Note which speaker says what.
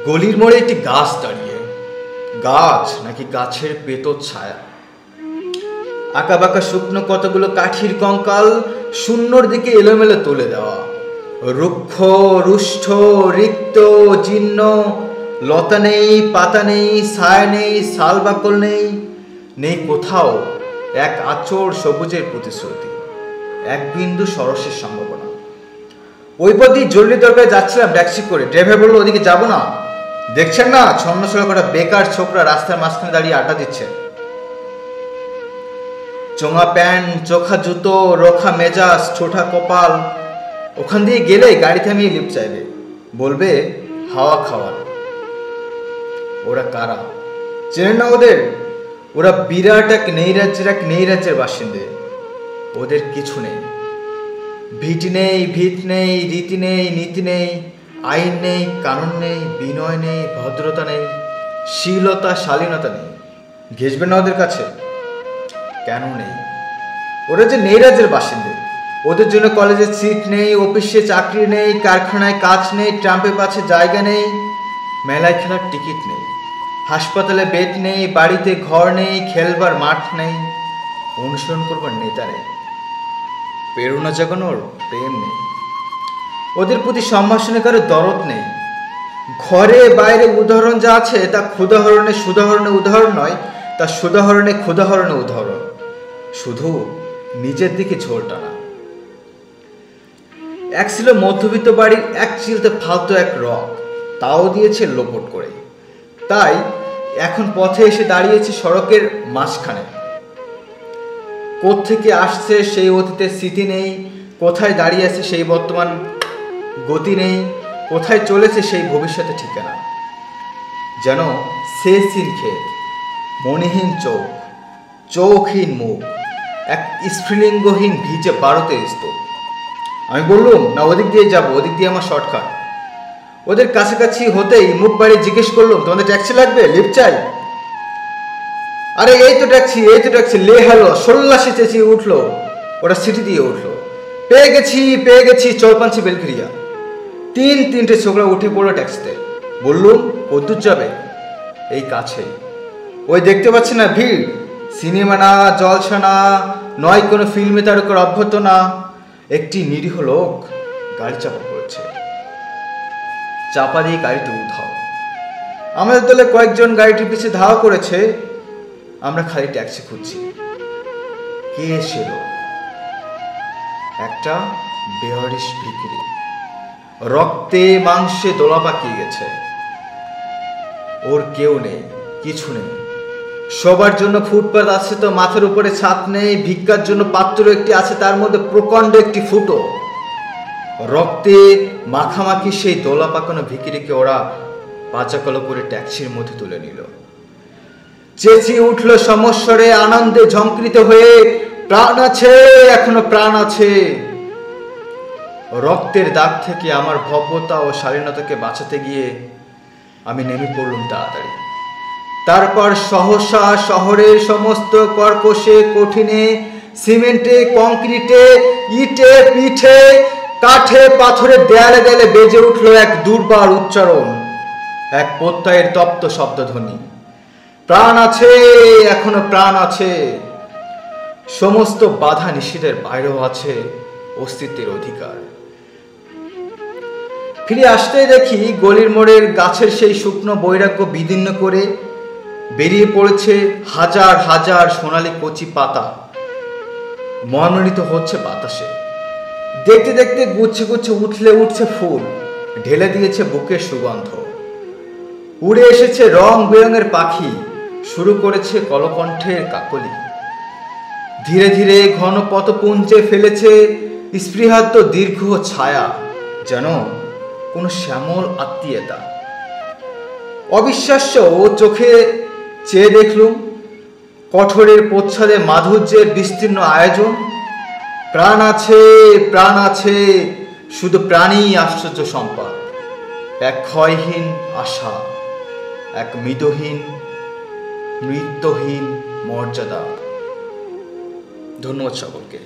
Speaker 1: গলির মোড়ে একটি গাছ দাঁড়িয়ে, গাছ নাকি গাছের পেতর ছায়া, আঁকা বাঁকা শুকনো কতগুলো কাঠির কঙ্কাল শূন্যর দিকে এলোমেলো তুলে দেওয়া, রুক্ষ রুষ্ঠ রিক্ত জীর্ণ, লতা নেই, পাতা নেই, ছায়া নেই, শাল বাকল নেই, নেই কোথাও এক আঁচড় সবুজের প্রতিশ্রুতি, এক বিন্দু সরসের সম্ভাবনা। ওই পথে জরুরি দরকারে যাচ্ছিলাম ট্যাক্সি করে। ড্রাইভার বললো ওদিকে যাবো না, দেখছেন না ছন্নছড়া করা বেকার ছোকরা রাস্তার মাঝখানে দাঁড়িয়ে আড্ডা দিচ্ছে। চোঙা প্যান্ট, চোখা জুতো, রোখা মেজাজ, ছোটা কপাল। ওখান দিয়ে গেলে গাড়ি থামিয়ে লিফট চাইবে, বলবে হাওয়া খাওয়ার। ওরা কারা চেনেন না ওদের? ওরা বিরাট এক নৈরাজ্যের বাসিন্দে। ওদের কিছু নেই, ভিটি নেই, ভিত নেই, রীতি নেই, নীতি নেই, আইন নেই, কানুন নেই, বিনয় নেই, ভদ্রতা নেই, শীলতা শালীনতা নেই। ঘেসবেন না ওদের কাছে? কেন নেই? ওরা যে নৈরাজ্যের বাসিন্দে। ওদের জন্য কলেজে সিট নেই, অফিসে চাকরি নেই, কারখানায় কাজ নেই, ট্রাম্পে পাচ্ছে জায়গা নেই, মেলায় খেলার টিকিট নেই, হাসপাতালে বেড নেই, বাড়িতে ঘর নেই, খেলবার মাঠ নেই, অনুসরণ করবার নেতা নেই, প্রেরণা জাগানোর প্রেম নেই। ওদের প্রতি সম্ভাষণে কারো দরদ নেই। ঘরে বাইরে উদাহরণ যা আছে তা ক্ষুদাহরণে সুদাহরণে উদাহরণ নয়, তা সুদাহরণে ক্ষুদাহরণে উদাহরণ, শুধু নিজের দিকে ঝোল টানা। এক ছিল মধ্যবিত্ত বাড়ির এক চিলতে ফালতু এক রক, তাও দিয়েছে লোপট করে। তাই এখন পথে এসে দাঁড়িয়েছে সড়কের মাঝখানে। কোত্থেকে আসছে সেই অতীতের স্মৃতি নেই, কোথায় দাঁড়িয়ে আছে সেই বর্তমান গতি নেই, কোথায় চলেছে সেই ভবিষ্যতে ঠিকানা। যেন শেষহীন ক্ষেত, মনিহীন চোখ, চোখহীন মুখ, এক স্ফুলিঙ্গহীন ভিজে বারুদের স্তূপ। আমি বললুম না ওদিক দিয়ে যাবো, ওদিক দিয়ে আমার শর্টকাট। ওদের কাছাকাছি হতেই মুখ বাড়িয়ে জিজ্ঞেস করলুম তোমাদের ট্যাক্সি লাগবে, লিফট চাই? আরে এই তো ট্যাক্সি, এই তো ট্যাক্সি, লে হ্যালো সল্লাসে চেঁচিয়ে উঠলো। ওরা সিটি দিয়ে উঠলো। পেয়ে গেছি চলপাঞ্চি বেলঘরিয়া। তিনটে ছোকরা উঠে পড়লো ট্যাক্সিতে। বললুম কদ্দূর যাবে? এই কাছেই। ওই দেখতে পাচ্ছি না ভিড়, সিনেমা না, জলসা না, নয় কোনো ফিল্মে তারকার অভ্যর্থনা। একটি নিরীহ লোক গাড়ি চাপা পড়েছে। চাপা দিয়ে গাড়িতে উঠাও। আমাদের দলে কয়েকজন গাড়িটির পিছিয়ে ধাওয়া করেছে। আমরা খালি ট্যাক্সি খুঁজছি। কে ছিল? একটা বেয়ারিশ ভিখিরি, রক্তে মাংসে দোলা পাকিয়ে গেছে। ওর কেউ নেই, কিছু নেই। সবার জন্য ফুটপাত আছে তো মাথার উপরে ছাদ নেই, ভিক্ষার জন্য পাত্র একটি আছে, তার মধ্যে প্রকাণ্ড একটি ফুটো। রক্তে মাখামাখি সেই দোলা পাকানো ভিখিরিকে ওরা পাচাকলো করে ট্যাক্সির মধ্যে তুলে নিল। চেঁচিয়ে উঠল সমস্বরে, আনন্দে ঝঙ্কৃত হয়ে, প্রাণ আছে, এখনো প্রাণ আছে। রক্তের দাগ থেকে আমার ভব্যতা ও শালীনতাকে বাঁচাতে গিয়ে আমি নেমে পড়লুম তাড়াতাড়ি। তারপর সহসা শহরের সমস্ত কর্কশে কঠিনে, সিমেন্টে, কংক্রিটে, ইটে পিঠে, কাঠে পাথরের দেয়ালে দেয়ালে বেজে উঠল এক দুর্বার উচ্চারণ, এক প্রত্যয়ের তপ্ত শব্দধ্বনি। প্রাণ আছে, এখনো প্রাণ আছে। সমস্ত বাধা নিষেধের বাইরেও আছে অস্তিত্বের অধিকার। ফিরে আসতেই দেখি গলির মোড়ের গাছের সেই শুকনো বৈরাগ্য বিদীর্ণ করে বেরিয়ে পড়েছে হাজার হাজার সোনালি কচি পাতা। মনোনীত হচ্ছে বাতাসে। দেখতে দেখতে গুচ্ছে গুচ্ছে উঠলে উঠছে ফুল, ঢেলে দিয়েছে বুকের সুগন্ধ। উড়ে এসেছে রং বেরঙের পাখি, শুরু করেছে কলকণ্ঠের কাকলি। ধীরে ধীরে ঘন পথপুঞ্জে ফেলেছে স্পৃহার্ত দীর্ঘ ছায়া, যেন কোনো শ্যামল আত্মীয়তা। অবিশ্বাস্য ও চোখে চেয়ে দেখলুম কঠোরের প্রচ্ছদে মাধুর্যের বিস্তীর্ণ আয়োজন। প্রাণ আছে, প্রাণ আছে, শুধু প্রাণী আশ্চর্য সম্পদ। এক ক্ষয়হীন আশা, এক মৃদহীন মৃত্যুহীন মর্যাদা। ধন্যবাদ সকলকে।